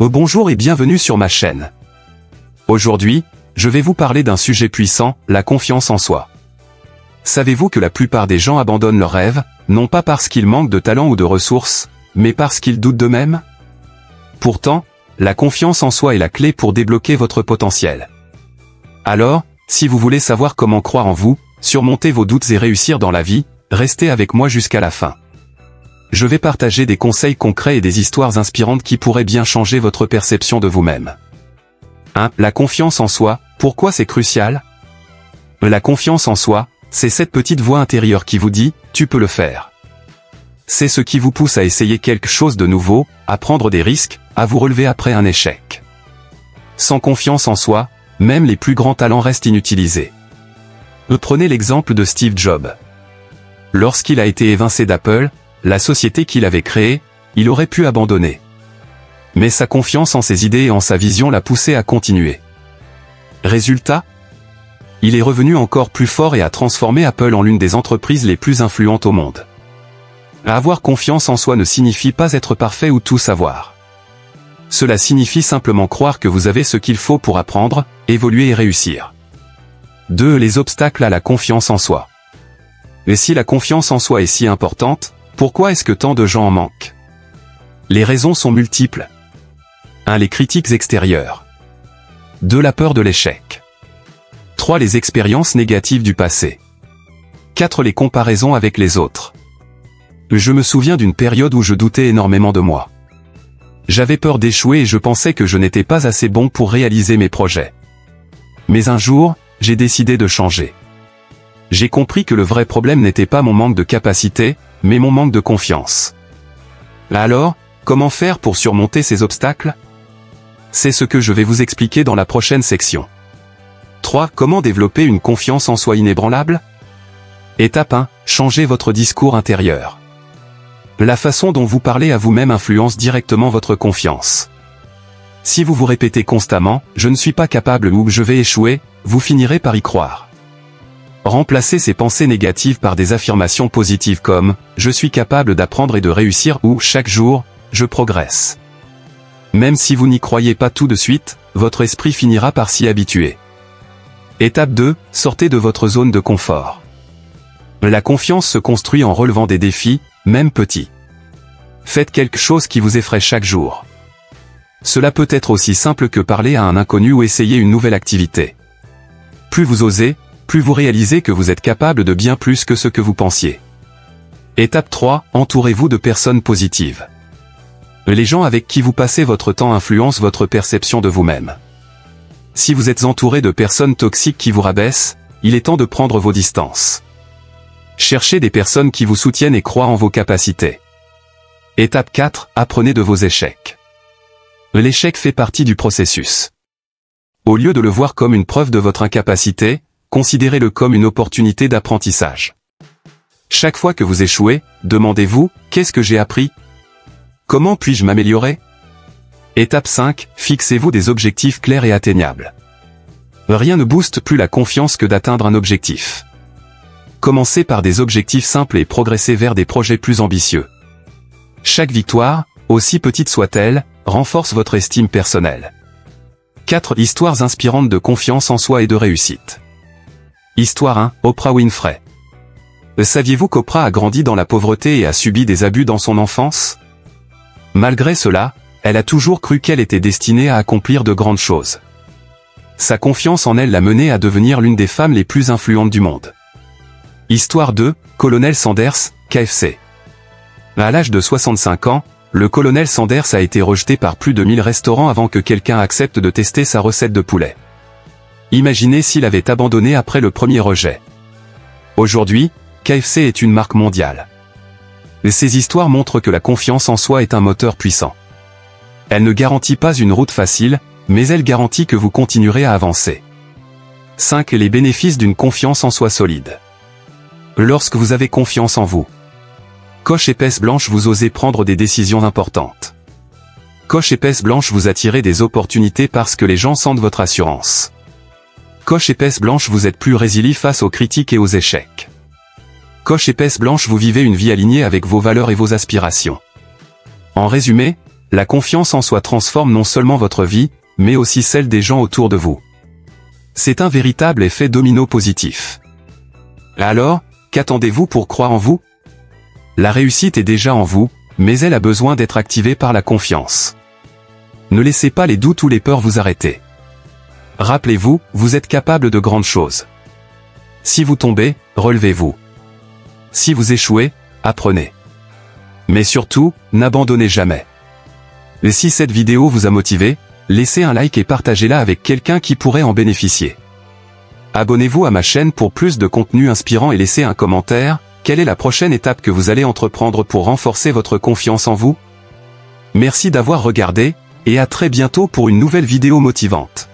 Bonjour et bienvenue sur ma chaîne. Aujourd'hui, je vais vous parler d'un sujet puissant, la confiance en soi. Savez-vous que la plupart des gens abandonnent leurs rêves, non pas parce qu'ils manquent de talent ou de ressources, mais parce qu'ils doutent d'eux-mêmes? Pourtant, la confiance en soi est la clé pour débloquer votre potentiel. Alors, si vous voulez savoir comment croire en vous, surmonter vos doutes et réussir dans la vie, restez avec moi jusqu'à la fin. Je vais partager des conseils concrets et des histoires inspirantes qui pourraient bien changer votre perception de vous-même. 1. La confiance en soi, pourquoi c'est crucial? La confiance en soi, c'est cette petite voix intérieure qui vous dit « tu peux le faire ». C'est ce qui vous pousse à essayer quelque chose de nouveau, à prendre des risques, à vous relever après un échec. Sans confiance en soi, même les plus grands talents restent inutilisés. Prenez l'exemple de Steve Jobs. Lorsqu'il a été évincé d'Apple, la société qu'il avait créée, il aurait pu abandonner. Mais sa confiance en ses idées et en sa vision l'a poussé à continuer. Résultat? Il est revenu encore plus fort et a transformé Apple en l'une des entreprises les plus influentes au monde. Avoir confiance en soi ne signifie pas être parfait ou tout savoir. Cela signifie simplement croire que vous avez ce qu'il faut pour apprendre, évoluer et réussir. 2. Les obstacles à la confiance en soi. Et si la confiance en soi est si importante, pourquoi est-ce que tant de gens en manquent? Les raisons sont multiples. 1. Les critiques extérieures. 2. La peur de l'échec. 3. Les expériences négatives du passé. 4. Les comparaisons avec les autres. Je me souviens d'une période où je doutais énormément de moi. J'avais peur d'échouer et je pensais que je n'étais pas assez bon pour réaliser mes projets. Mais un jour, j'ai décidé de changer. J'ai compris que le vrai problème n'était pas mon manque de capacité, mais mon manque de confiance. Alors, comment faire pour surmonter ces obstacles? C'est ce que je vais vous expliquer dans la prochaine section. 3. Comment développer une confiance en soi inébranlable? Étape 1. Changez votre discours intérieur. La façon dont vous parlez à vous-même influence directement votre confiance. Si vous vous répétez constamment « je ne suis pas capable » ou « je vais échouer », vous finirez par y croire. Remplacez ces pensées négatives par des affirmations positives comme « je suis capable d'apprendre et de réussir » ou « chaque jour, je progresse ». Même si vous n'y croyez pas tout de suite, votre esprit finira par s'y habituer. Étape 2. Sortez de votre zone de confort. La confiance se construit en relevant des défis, même petits. Faites quelque chose qui vous effraie chaque jour. Cela peut être aussi simple que parler à un inconnu ou essayer une nouvelle activité. Plus vous osez, plus vous réalisez que vous êtes capable de bien plus que ce que vous pensiez. Étape 3. Entourez-vous de personnes positives. Les gens avec qui vous passez votre temps influencent votre perception de vous-même. Si vous êtes entouré de personnes toxiques qui vous rabaissent, il est temps de prendre vos distances. Cherchez des personnes qui vous soutiennent et croient en vos capacités. Étape 4. Apprenez de vos échecs. L'échec fait partie du processus. Au lieu de le voir comme une preuve de votre incapacité, considérez-le comme une opportunité d'apprentissage. Chaque fois que vous échouez, demandez-vous « Qu'est-ce que j'ai appris? Comment puis-je m'améliorer ?» Étape 5. Fixez-vous des objectifs clairs et atteignables. Rien ne booste plus la confiance que d'atteindre un objectif. Commencez par des objectifs simples et progressez vers des projets plus ambitieux. Chaque victoire, aussi petite soit-elle, renforce votre estime personnelle. 4. Histoires inspirantes de confiance en soi et de réussite. Histoire 1. Oprah Winfrey. Saviez-vous qu'Oprah a grandi dans la pauvreté et a subi des abus dans son enfance? Malgré cela, elle a toujours cru qu'elle était destinée à accomplir de grandes choses. Sa confiance en elle l'a menée à devenir l'une des femmes les plus influentes du monde. Histoire 2. Colonel Sanders, KFC. À l'âge de 65 ans, le colonel Sanders a été rejeté par plus de 1000 restaurants avant que quelqu'un accepte de tester sa recette de poulet. Imaginez s'il avait abandonné après le premier rejet. Aujourd'hui, KFC est une marque mondiale. Ces histoires montrent que la confiance en soi est un moteur puissant. Elle ne garantit pas une route facile, mais elle garantit que vous continuerez à avancer. 5. Les bénéfices d'une confiance en soi solide. Lorsque vous avez confiance en vous. Coche épaisse blanche, vous osez prendre des décisions importantes. Coche épaisse blanche, vous attirez des opportunités parce que les gens sentent votre assurance. Coche épaisse blanche, vous êtes plus résilient face aux critiques et aux échecs. Coche épaisse blanche, vous vivez une vie alignée avec vos valeurs et vos aspirations. En résumé, la confiance en soi transforme non seulement votre vie, mais aussi celle des gens autour de vous. C'est un véritable effet domino positif. Alors, qu'attendez-vous pour croire en vous? La réussite est déjà en vous, mais elle a besoin d'être activée par la confiance. Ne laissez pas les doutes ou les peurs vous arrêter. Rappelez-vous, vous êtes capable de grandes choses. Si vous tombez, relevez-vous. Si vous échouez, apprenez. Mais surtout, n'abandonnez jamais. Et si cette vidéo vous a motivé, laissez un like et partagez-la avec quelqu'un qui pourrait en bénéficier. Abonnez-vous à ma chaîne pour plus de contenu inspirant et laissez un commentaire. Quelle est la prochaine étape que vous allez entreprendre pour renforcer votre confiance en vous? Merci d'avoir regardé, et à très bientôt pour une nouvelle vidéo motivante.